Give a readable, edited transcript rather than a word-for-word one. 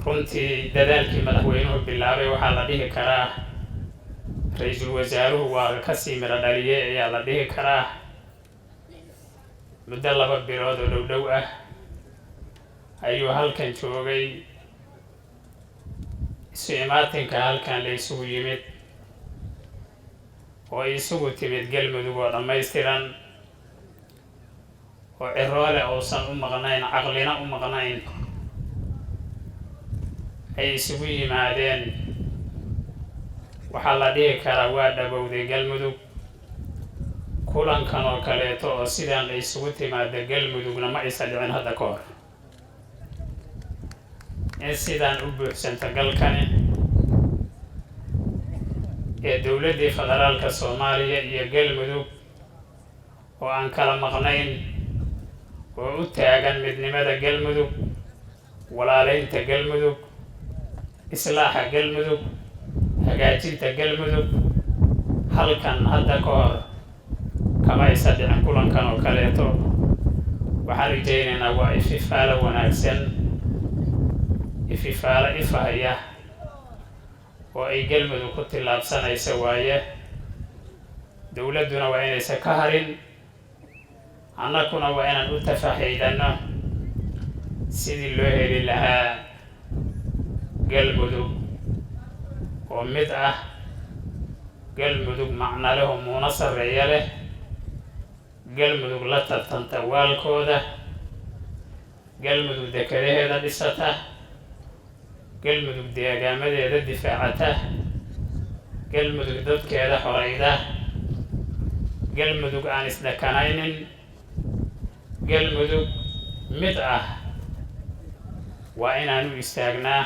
runtii dadaalkii madaxweynuhu bilaabay waxaa la dhihi karaa ra'iisul wasaaruhu waa ka sii miro dhaliyay ayaa la dhihi karaa muddo 2 bilood oo dhow ah ayuu halkan joogay isu imaatinka halkan la isugu yimid oo isugu timid Galmudug oo dhammaystiran oo ciroole uusan u maqnayn caqlina u maqnayn ay isugu yimaadeen waxaa la dhihi karaa waa dhabowday Galmudug kulankan oo kaleeto oo sidaan ay isugu timaada Galmudugna ma isa dhicin hadda ka hor in sidaan u buuxsanta galkani ee dowladda federaalka Soomaaliya iyo Galmudug oo aan kala maqnayn oo u taagan midnimada Galmudug walaalaynta Galmudug islaaxa Galmudug hagaajinta Galmudug halkan hadda ka hor kama isa dhicin kulankan oo kaleeto waxaan rajaynaynaa waa ififaalo wanaagsan ififaalo ifahaya oo ay Galmudug ku tilaabsanaysa waaye dowladuna waa inaysan ka harin annaguna waa inaan u tafaxiidano sidii loo heli lahaa Galmudug oo mid ah Galmudug macna leh oo muuna sareeya leh Galmudug la tartanta waalkooda Galmudug dekedaheeda dhisata Galmudug deegaamadeeda difaacata Galmudug dadkeeda xoreyda Galmudug aan isdhakanaynin Galmudug mid ah waa inaan u istaagnaa